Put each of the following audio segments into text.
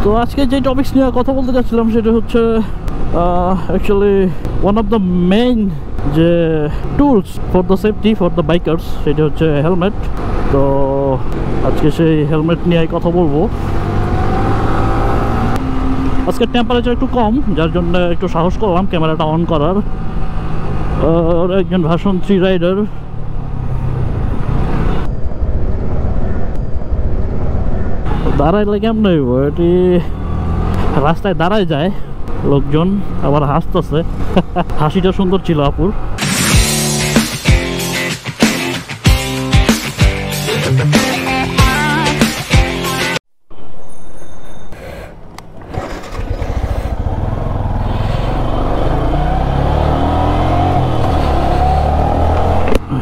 তো আজকে যে টপিকস নিয়ে কথা বলতে যাচ্ছিলাম সেটা হচ্ছে actually one of the main যে tools for the safety for the bikers সেটা হচ্ছে হেলমেট। তো আজকে সেই হেলমেট নিয়ে কথা বলবো। আজকে টেম্পারেচার একটু কম, যার জন্য একটু সাহস করলাম ক্যামেরাটা অন করার। একজন ভার্সন 3 রাইডার দাঁড়াইলে কেমন হইব, এটি রাস্তায় দাঁড়ায় যায় লোকজন, আবার হাসতেছে। হাসিটা সুন্দর ছিল আপুর।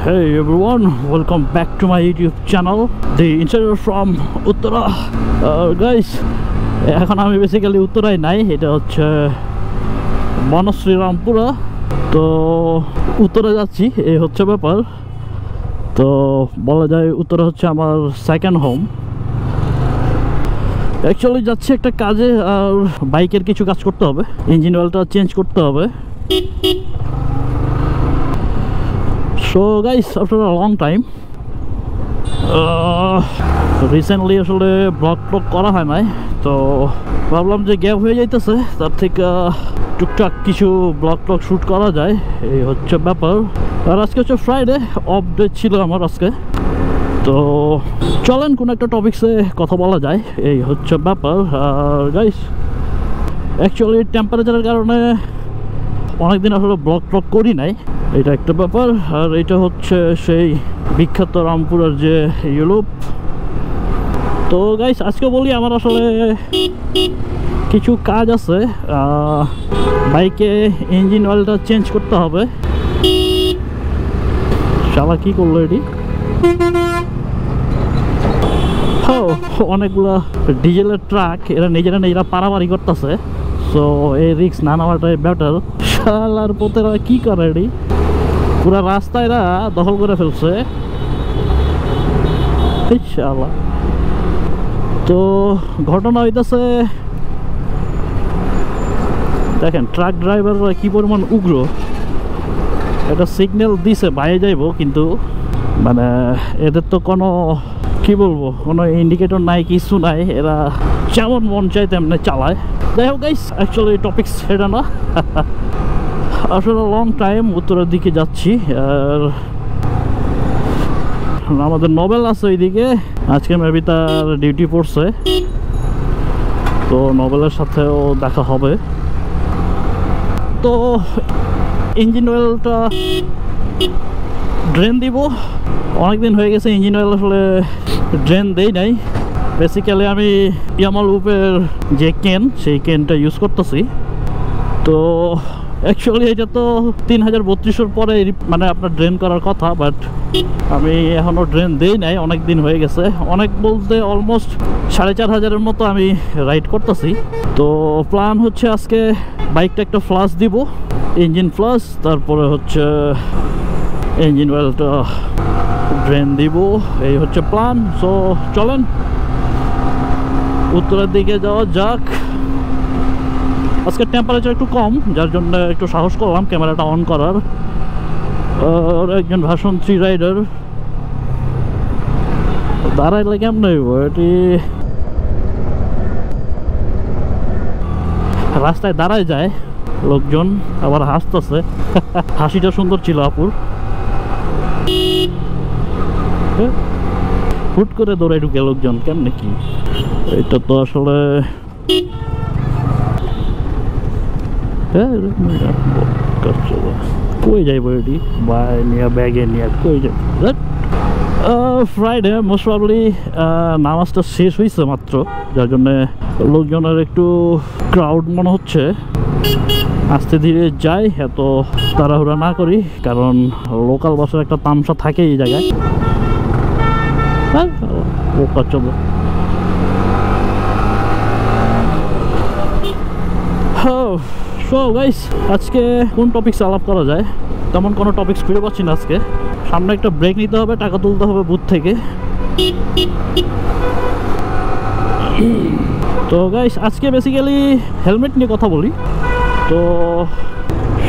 Hey everyone, welcome back to my YouTube channel, the insider from Uttara. Guys, এখন আমি বেসিক্যালি উত্তরায় নাই, এটা হচ্ছে বনশ্রী রামপুরা। তো উত্তরা যাচ্ছি, এই হচ্ছে ব্যাপার। তো বলা যায় উত্তরা হচ্ছে আমার সেকেন্ড হোম। অ্যাকচুয়ালি যাচ্ছি একটা কাজে, আর বাইকের কিছু কাজ করতে হবে, ইঞ্জিন অয়েলটা চেঞ্জ করতে হবে। So guys, after a long time, recently আসলে ব্লগ করা হয় নাই, তো ভাবলাম যে গ্যাপ হয়ে যাইতেছে, তার থেকে টুকটাক কিছু ব্লগ শ্যুট করা যায়, এই হচ্ছে ব্যাপার। আর আজকে হচ্ছে ফ্রাইডে, অফ ডে ছিল আমার আজকে। তো চলেন কোনো একটা টপিক্সে কথা বলা যায়, এই হচ্ছে ব্যাপার। আর গাইস অ্যাকচুয়ালি টেম্পারেচারের কারণে অনেকদিন আসলে ব্লগ করি নাই, এটা একটা ব্যাপার। আর এটা হচ্ছে সেই বিখ্যাত রামপুরার যে ইউলুপ। তো গাইস আজকে বলি আমার আসলে কিছু কাজ আছে, বাইকে ইঞ্জিন অয়েলটা চেঞ্জ করতে হবে। শালা কি করলো এটি? অনেকগুলা ডিজেলের ট্রাক, এরা নিজেরা পারাপারি করতেছে। সো এই রিক্স না নেওয়াটাই বেটার। শালার পোতেরা কি করে এটি? পুরা রাস্তা এরা দখল করে ফেলছে। তো ঘটনা হইতেছে, দেখেন ট্রাক ড্রাইভাররা কি পরিমাণ উগ্র। এটা সিগন্যাল দিছে বাইরে যাইব, কিন্তু মানে এদের তো কোনো কি বলবো, কোনো ইন্ডিকেটর নাই, কিছু নাই, এরা যেমন মন চায় তেমনি চালায়। যাই হোক গাইস, অ্যাকচুয়ালি টপিকস সেটা না। আসলে লং টাইম উত্তরের দিকে যাচ্ছি, আর আমাদের নোবেল আছে ওইদিকে, আজকে মেবি তার ডিউটি পড়ছে, তো নোবেলের সাথেও দেখা হবে। তো ইঞ্জিন অয়েলটা ড্রেন দিব, অনেকদিন হয়ে গেছে ইঞ্জিন অয়েল আসলে ড্রেন দেই নাই। বেসিক্যালি আমি ইয়ামাল উপের যে কেন, সেই কেনটা ইউজ করতেছি। তো অ্যাকচুয়ালি এটা তো 3032 পরে মানে আপনার ড্রেন করার কথা, বাট আমি এখনও ড্রেন দেই নাই, অনেক দিন হয়ে গেছে। অনেক বলতে অলমোস্ট 4500-এর মতো আমি রাইড করতেছি। তো প্ল্যান হচ্ছে আজকে বাইকটা একটা ফ্লাশ দিব, ইঞ্জিন ফ্লাশ, তারপরে হচ্ছে ইঞ্জিন অয়েলটা ড্রেন দিব, এই হচ্ছে প্ল্যান। সো চলেন উত্তরের দিকে যাওয়া যাক। আজকে টেম্পারেচার একটু কম, যার জন্য একটু সাহস করলাম ক্যামেরাটা অন করার। একজন ভার্সন 3 রাইডার দাঁড়াইলে কেমন হইব, এটি রাস্তায় দাঁড়ায় যায় লোকজন, আবার হাসতেছে। হাসিটা সুন্দর ছিল আপুর। হুট করে দৌড়াই ঢুকে লোকজন, কেমনে কি? এটা তো আসলে কই যাইব এটি, বাই নিয়ে ব্যাগে নিয়ে কই যাই। ফ্রাইডে মোস্ট প্রবাবলি নামাজটা শেষ হয়েছে মাত্র, যার জন্যে লোকজনের একটু ক্রাউড মনে হচ্ছে। আস্তে ধীরে যাই, এত তাড়াহুড়া না করি, কারণ লোকাল বাসের একটা তামসা থাকে এই জায়গায়। চলো সো গাইস, আজকে কোন টপিকস আলাপ করা যায়, তেমন কোনো টপিকস খুঁজে পাচ্ছি না আজকে। সামনে একটা ব্রেক নিতে হবে, টাকা তুলতে হবে বুথ থেকে। তো গাইস আজকে বেসিক্যালি হেলমেট নিয়ে কথা বলি। তো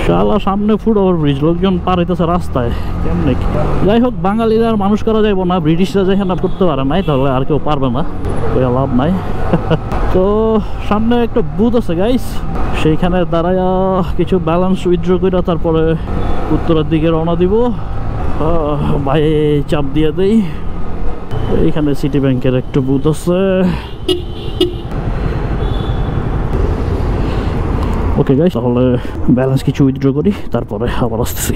শালা সামনে ফুট ওভারব্রিজ, লোকজন পার হইতেছে রাস্তায়, কেমনে কি? যাই হোক, বাঙালিরা আর মানুষ করা যাইব না, ব্রিটিশরা যেখানে করতে পারে নাই তাহলে আর কেউ পারবে না, ওই লাভ নাই। তো সামনে একটা বুথ আছে গাইস, সেইখানে দাঁড়ায়া কিছু ব্যালেন্স উইথড্র করে তারপরে উত্তরের দিকে রওনা দিব। ভাই চাপ দিয়ে দেই, এইখানে সিটি ব্যাংকের একটা বুথ আছে। ওকে গাইস, তাহলে ব্যালেন্স কিছু উইথড্র করি তারপরে আবার আসতেছি।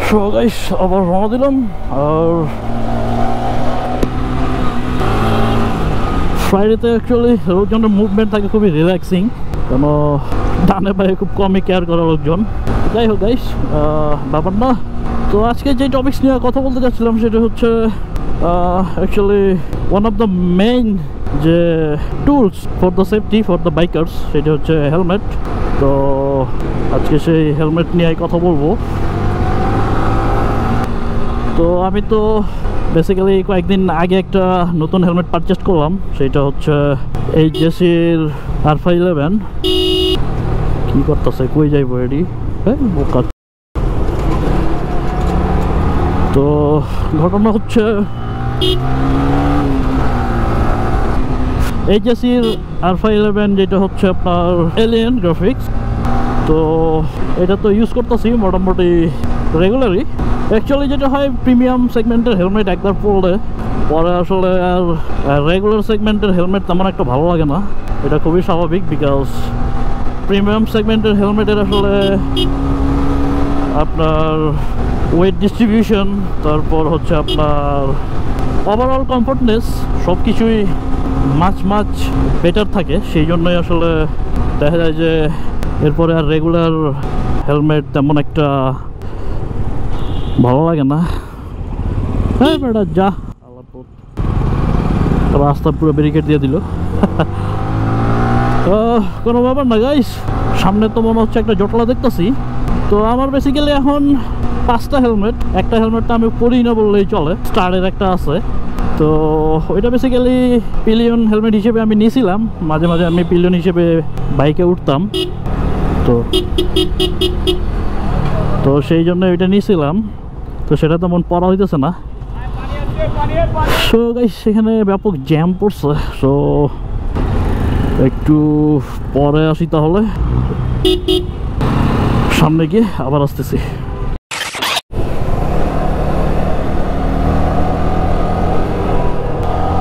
সো গাইস আবার রওনা দিলাম। আর ফ্রাইডেতে অ্যাকচুয়ালি লোকজনের মুভমেন্ট থাকে খুবই রিল্যাক্সিং, কেন ডানে পায়ে খুব কমই কেয়ার করা লোকজন। যাই হোক গাইস, ব্যাপার না। তো আজকে যে টপিক্স নিয়ে কথা বলতে চাচ্ছিলাম সেটা হচ্ছে actually one of the main যে tools for the safety for the bikers, সেটা হচ্ছে হেলমেট। তো আজকে সেই হেলমেট নিয়ে কথা বলবো। তো আমি তো বেসিক্যালি কয়েকদিন আগে একটা নতুন হেলমেট পারচেস করলাম, সেটা হচ্ছে এইচজেসির R511। কি করতেছে, কই যাইবো এডি? বোকা। তো ঘটনা হচ্ছে এইচজেসির R511 যেটা হচ্ছে আপনার এলিয়েন গ্রাফিক্স। তো এটা তো ইউজ করতেছি মোটামুটি রেগুলারই। অ্যাকচুয়ালি যেটা হয়, প্রিমিয়াম সেগমেন্টের হেলমেট একবার পরলে পরে আসলে আর রেগুলার সেগমেন্টের হেলমেট তেমন একটা ভালো লাগে না। এটা খুবই স্বাভাবিক, বিকজ প্রিমিয়াম সেগমেন্টের হেলমেটের আসলে আপনার ওয়েট ডিস্ট্রিবিউশন, তারপর হচ্ছে আপনার ওভারঅল কমফোর্টনেস সব কিছুই মাছ বেটার থাকে। সেই জন্যই আসলে দেখা যায় যে এরপরে আর রেগুলার হেলমেট তেমন একটা ভালো লাগে না। হ্যাঁ বেটা যা, রাস্তা পুরো ব্যারিকেড দিয়ে দিল। কোনো ব্যাপার না গাইস, সামনে তো মনে হচ্ছে একটা জটলা দেখতেছি। তো আমার বেসিক্যালি এখন 5টা হেলমেট, একটা হেলমেটটা আমি পরি না বললেই চলে, স্টারের একটা আছে। তো ওইটা বেসিক্যালি পিলিয়ন হেলমেট হিসেবে আমি নিয়েছিলাম, মাঝে মাঝে আমি পিলিয়ন হিসেবে বাইকে উঠতাম, তো সেই জন্য ওইটা নিয়েছিলাম। তো সেটা তেমন পড়া হইতেছে না। সো গাইস সেখানে ব্যাপক জ্যাম পড়ছে, সো একটু পরে আসি তাহলে, সামনে গিয়ে আবার আসতেছি।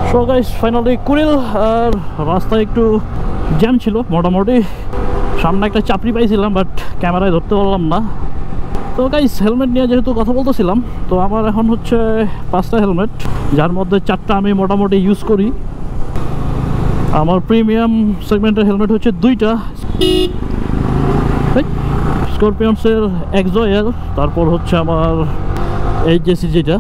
So guys finally Kuril. আর রাস্তায় একটু জ্যাম ছিল মোটামুটি, সামনে একটা চাপড়ি পাইছিলাম বাট ক্যামেরায় ধরতে পারলাম না। তো গাইস হেলমেট নিয়ে যেহেতু কথা বলতেছিলাম, তো আমার এখন হচ্ছে 5টা হেলমেট, যার মধ্যে 4টা আমি মোটামুটি ইউজ করি। আমার প্রিমিয়াম সেগমেন্টের হেলমেট হচ্ছে 2টা, স্করপিয়ন্সের এক্সোয়েল, তারপর হচ্ছে আমার এইচজেসি যেটা,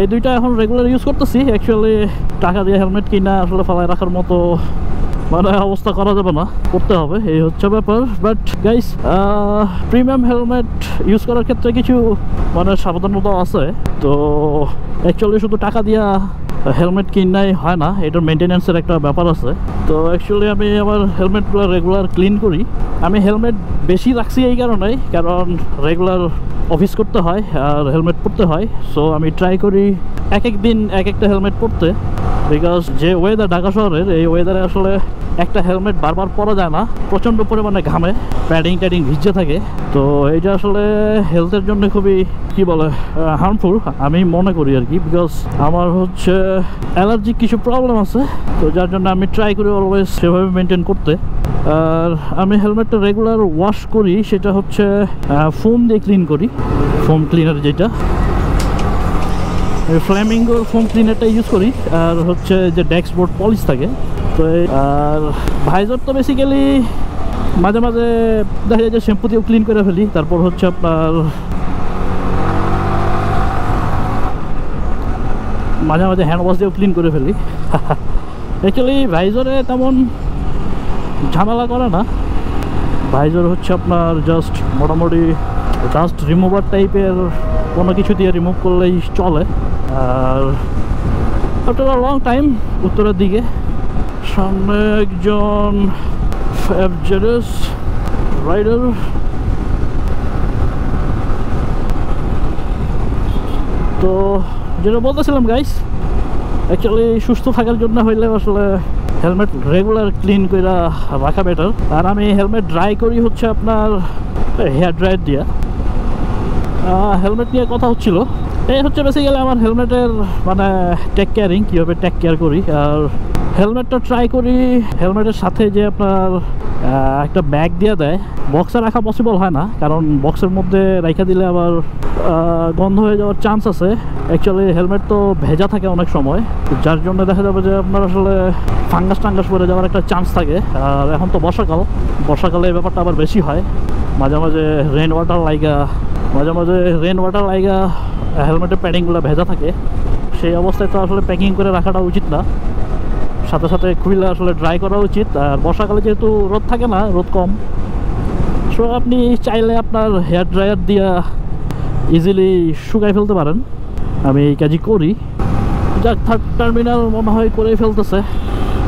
এই 2টা এখন রেগুলার ইউজ করতেছি। অ্যাকচুয়ালি টাকা দিয়ে হেলমেট কিনা আসলে ফেলায় রাখার মতো মানে অবস্থা করা যাবে না, করতে হবে, এই হচ্ছে ব্যাপার। But guys premium helmet use করার ক্ষেত্রে কিছু মানে সাবধানতা আছে। তো অ্যাকচুয়ালি শুধু টাকা দিয়া হেলমেট কিনাই হয় না, এটার মেনটেন্যান্সের একটা ব্যাপার আছে। তো অ্যাকচুয়ালি আমি আমার হেলমেটগুলো রেগুলার ক্লিন করি। আমি হেলমেট বেশি রাখছি এই কারণেই, কারণ রেগুলার অফিস করতে হয় আর হেলমেট পরতে হয়। সো আমি ট্রাই করি এক এক দিন এক একটা হেলমেট পরতে, বিকজ যে ওয়েদার ঢাকা শহরের, এই ওয়েদারে আসলে একটা হেলমেট বারবার পরা যায় না, প্রচণ্ড পরিমাণে ঘামে, প্যাডিং ট্যাডিং ভিজে থাকে। তো এটা আসলে হেলথের জন্য খুবই কি বলে হার্মফুল আমি মনে করি আর কি, বিকজ আমার হচ্ছে অ্যালার্জিক কিছু প্রবলেম আছে। তো যার জন্য আমি ট্রাই করি অলওয়েজ সেভাবে মেনটেন করতে। আর আমি হেলমেটটা রেগুলার ওয়াশ করি, সেটা হচ্ছে ফোম দিয়ে ক্লিন করি, ফোম ক্লিনার যেটা, ফ্ল্যামিঙ্গোর ফোম ক্লিনারটা ইউজ করি। আর হচ্ছে যে ড্যাক্সবোর্ড পলিশ থাকে। তো আর ভাইজার তো বেসিক্যালি মাঝে মাঝে দেখা যায় যে শ্যাম্পু দিয়েও ক্লিন করে ফেলি, তারপর হচ্ছে আপনার মাঝে মাঝে হ্যান্ড ওয়াশ দিয়েও ক্লিন করে ফেলি। অ্যাকচুয়ালি ভাইজারে তেমন ঝামেলা করে না, ভাইজার হচ্ছে আপনার জাস্ট মোটামুটি ডাস্ট রিমুভার টাইপের কোনো কিছু দিয়ে রিমুভ করলেই চলে। আর আফটার আ লং টাইম উত্তরের দিকে সামনে একজন FZS রাইডার। তো যেটা বলতেছিলাম গাইস, অ্যাকচুয়ালি সুস্থ থাকার জন্য হইলে আসলে হেলমেট রেগুলার ক্লিন করে রাখা বেটার। আর আমি হেলমেট ড্রাই করি হচ্ছে আপনার হেয়ার ড্রায়ার দিয়া। হেলমেট নিয়ে কথা হচ্ছিল, এই হচ্ছে বেসিক্যালি আমার হেলমেটের মানে টেক কেয়ারিং, কীভাবে টেক কেয়ার করি। আর হেলমেটটা ট্রাই করি হেলমেটের সাথে যে আপনার একটা ব্যাগ দিয়ে দেয়, বক্সে রাখা পসিবল হয় না, কারণ বক্সের মধ্যে রেখে দিলে আবার গন্ধ হয়ে যাওয়ার চান্স আছে। অ্যাকচুয়ালি হেলমেট তো ভেজা থাকে অনেক সময়, যার জন্য দেখা যাবে যে আপনার আসলে ফাঙ্গাস টাঙ্গাস পরে যাওয়ার একটা চান্স থাকে। আর এখন তো বর্ষাকালে এই ব্যাপারটা আবার বেশি হয়, মাঝে মাঝে রেন ওয়াটার লাইগা হেলমেটের প্যাডিংগুলো ভেজা থাকে। সেই অবস্থায় তো আসলে প্যাকিং করে রাখাটা উচিত না, সাথে সাথে খুলে আসলে ড্রাই করা উচিত। আর বর্ষাকালে যেহেতু রোদ থাকে না, রোদ কম, সো আপনি চাইলে আপনার হেয়ার ড্রায়ার দিয়া ইজিলি শুকাই ফেলতে পারেন। আমি এই কাজই করি। যাক, থার্ড টার্মিনাল মনে হয় করে ফেলতেছে,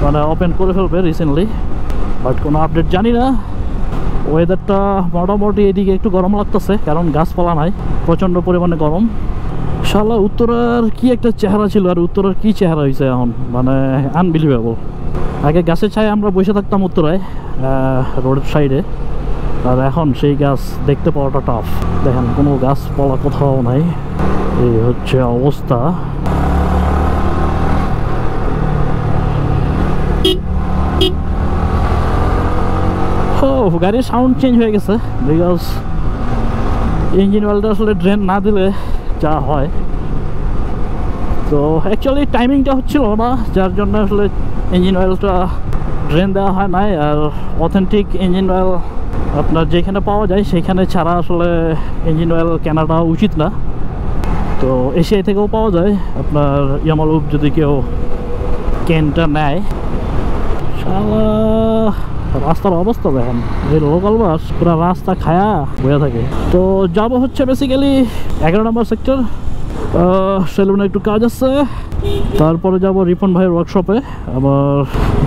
মানে ওপেন করে ফেলবে রিসেন্টলি, বাট কোনো আপডেট জানি না। ওয়েদারটা মোটামুটি এদিকে একটু গরম লাগতেছে, কারণ গাছপালা নাই, প্রচণ্ড পরিমাণে গরম। শালা উত্তরার কি একটা চেহারা ছিল, আর উত্তরার কি চেহারা হয়েছে এখন, মানে আনবিলিভেবল। আগে গাছের ছায় আমরা বসে থাকতাম উত্তরায় রোডের সাইডে, আর এখন সেই গাছ দেখতে পাওয়াটা টাফ। দেখেন কোনো গাছপালা কোথাও নাই, এই হচ্ছে অবস্থা। গাড়ির সাউন্ড চেঞ্জ হয়ে গেছে, বিকজ ইঞ্জিন অয়েলটা আসলে ড্রেন না দিলে যা হয়। তো অ্যাকচুয়ালি টাইমিংটা হচ্ছিল না, যার জন্য আসলে ইঞ্জিন অয়েলটা ড্রেন দেওয়া হয় নাই। আর অথেন্টিক ইঞ্জিন অয়েল আপনার যেখানে পাওয়া যায় সেখানে ছাড়া আসলে ইঞ্জিন অয়েল কেনাটা উচিত না। তো এশিয়া থেকেও পাওয়া যায় আপনার ইয়ামালুপ, যদি কেউ কেনটা নেয়। শালা রাস্তার অবস্থা দেখেন, এই লোকাল বাস পুরো রাস্তা খায়া বয়ে থাকে। তো যাবো হচ্ছে বেসিক্যালি 11 নম্বর সেক্টর, সেলুনে একটু কাজ আছে। তারপরে যাব রিপন ভাইয়ের ওয়ার্কশপে আমার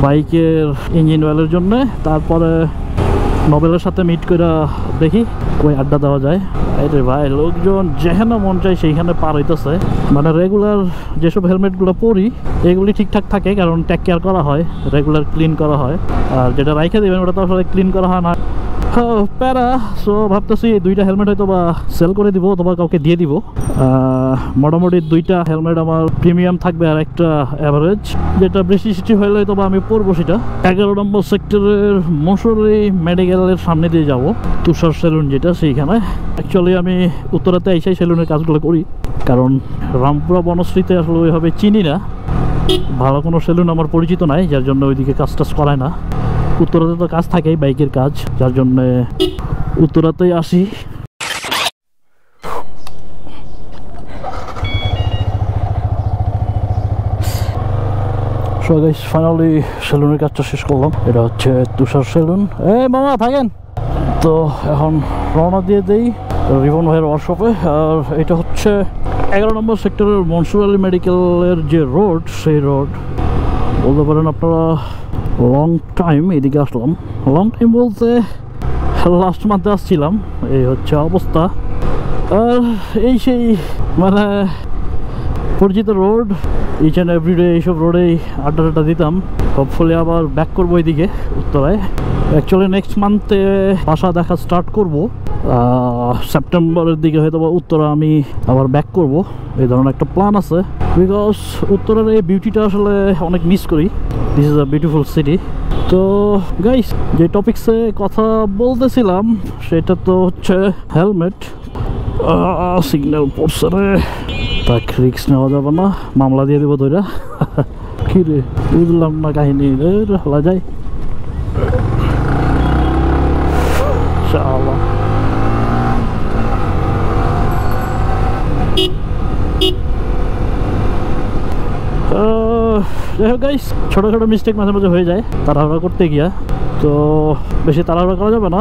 বাইকের ইঞ্জিন অয়েলের জন্যে। তারপরে নোবেলের সাথে মিট করে দেখি কই আড্ডা দেওয়া যায়। আরে ভাই, লোকজন যেখানে মন চায় সেইখানে পার হইতেছে। মানে রেগুলার যেসব হেলমেটগুলো পরি এগুলি ঠিকঠাক থাকে, কারণ টেক কেয়ার করা হয়, রেগুলার ক্লিন করা হয়। আর যেটা রাইখে দেবেন ওটা তো আসলে ক্লিন করা হয় না, প্যারা। সো ভাবতেছি দুইটা হেলমেট হয়তো বা সেল করে দিব অথবা কাউকে দিয়ে দিব। মোটামুটি দুইটা হেলমেট আমার প্রিমিয়াম থাকবে, আর একটা অ্যাভারেজ, যেটা বৃষ্টি হলে হয়তো বা আমি পরবো সেটা। 11 নম্বর সেক্টরের মশুরি মেডিকেলের সামনে দিয়ে যাব, তুষার সেলুন যেটা, সেইখানে। অ্যাকচুয়ালি আমি উত্তরাতে এসেই সেলুনের কাজগুলো করি, কারণ রামপুরা বনশ্রীতে আসলে ওইভাবে চিনি না, ভালো কোনো সেলুন আমার পরিচিত নাই, যার জন্য ওইদিকে কাজ টাজ করায় না। উত্তরাতে তো কাজ থাকেই, বাইকের কাজ, যার জন্য উত্তরাতেই আসি। সো গাইস, ফাইনালি সেলুনের কাজটা শেষ করলাম। এটা হচ্ছে তুষার সেলুন। এই মামা থাকেন তো, এখন রওনা দিয়ে দেই রিপন ভাইয়ের ওয়ার্কশপে। আর এটা হচ্ছে 11 নম্বর সেক্টরের মনসুর মেডিকেলের যে রোড, সেই রোড বলতে পারেন আপনারা। লং টাইম এদিকে আসলাম, লং টাইম বলতে লাস্ট মান্থে আসছিলাম। এই হচ্ছে অবস্থা। আর এই সেই মানে পরিচিত রোড, ইচ অ্যান্ড এভরিডে এইসব রোডেই আড্ডা দিতাম। হোপফুলি আবার ব্যাক করবো এইদিকে উত্তরায়। অ্যাকচুয়ালি নেক্সট মান্থে বাসা দেখা স্টার্ট করব, সেপ্টেম্বরের দিকে হয়তো বা উত্তরা আমি আবার ব্যাক করব, এই ধরনের একটা প্ল্যান আছে। বিকজ উত্তরের এই বিউটিটা আসলে অনেক মিস করি। This is a beautiful city. তো গাইস, যে টপিক্সে কথা বলতেছিলাম সেটা তো হচ্ছে হেলমেট। সিগন্যাল পড়ছে রে, তাক রিক্স নেওয়া যাবে না, মামলা দিয়ে দেবো তোরা। কি রে, বুঝলাম না কাহিনী, হলা যায়। শালা যাই হোক গাইস, ছোটোখাটো মিস্টেক মাঝে মাঝে হয়ে যায় তাড়াহুড়া করতে গিয়া। তো বেশি তাড়াহুড়া করা যাবে না।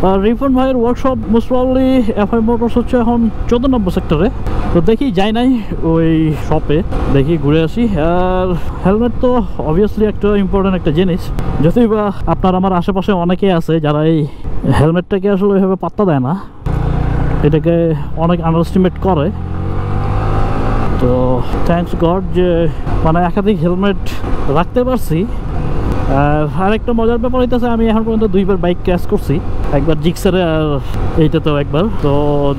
আর রিপন ভাইয়ের workshop most probably FI motors হচ্ছে এখন 14 নম্বর সেক্টরে। তো দেখি যাই নাই ওই শপে, দেখি ঘুরে আসি। আর হেলমেট তো অবভিয়াসলি একটা ইম্পর্টেন্ট একটা জিনিস, যতই বা আপনার আমার আশেপাশে অনেকেই আছে যারা এই হেলমেটটাকে আসলে ওইভাবে পাত্তা দেয় না, এটাকে অনেক আন্ডারস্টিমেট করে। তো থ্যাঙ্কস গড যে মানে একাধিক হেলমেট রাখতে পারছি। আর আরেকটা মজার ব্যাপার হইতেছে, আমি এখন পর্যন্ত 2বার বাইক ক্র্যাশ করছি, একবার জিক্সারে আর এইটাতেও একবার। তো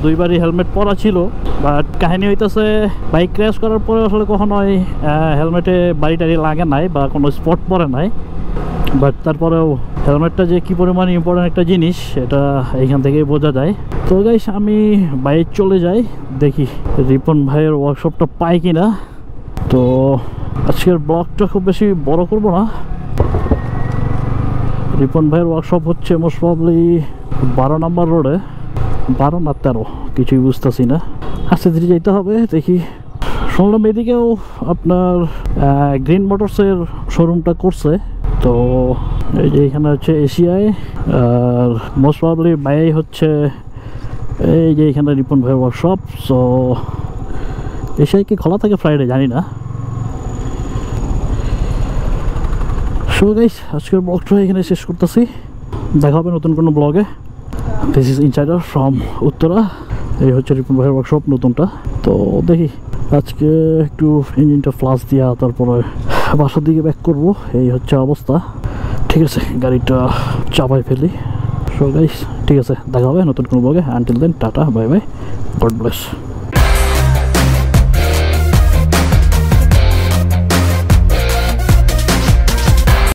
2বারই হেলমেট পরা ছিল, বাট কাহিনী হইতেছে বাইক ক্র্যাশ করার পরে আসলে কখনোই হেলমেটে বাড়ি টাড়ি লাগে নাই বা কোনো স্পট পরে নাই। বাট তারপরেও হেলমেটটা যে কী পরিমাণ ইম্পর্টেন্ট একটা জিনিস এটা এইখান থেকেই বোঝা যায়। তো গাইস আমি বাইক চলে যাই, দেখি রিপন ভাইয়ের ওয়ার্কশপটা পাই কিনা। তো আজকের ব্লগটা খুব বেশি বড় করব না। রিপন ভাইয়ের ওয়ার্কশপ হচ্ছে মোস্ট প্রবাবলি 12 নম্বর রোডে, 12 না 13 কিছুই বুঝতেছি না। আস্তে ধীরে যেতে হবে। দেখি শুনলাম এদিকেও আপনার গ্রিন মোটরসের শোরুমটা করছে। তো এই যে এখানে হচ্ছে এশিয়ায়, আর মোস্ট প্রবাবলি বাইরে হচ্ছে এই যে এখানে রিপন ভাইয়ের ওয়ার্কশপ। সো এশিয়ায় কি খোলা থাকে ফ্রাইডে জানি না। সো গাইস আজকের ব্লগটা এখানে শেষ করতেছি, দেখা হবে নতুন কোনো ব্লগে। This is insider from Uttara. এই হচ্ছে রিপন ভাইয়ের ওয়ার্কশপ নতুনটা। তো দেখি আজকে একটু ইঞ্জিনটা ফ্লাশ দিয়া তারপরে বাসার দিকে ব্যাক করব, এই হচ্ছে অবস্থা। ঠিক আছে গাড়িটা চাপাই ফেলি। সো গাইস ঠিক আছে, দেখা হবে নতুন কোনো ব্লগে। Until then tata, bye bye, God bless.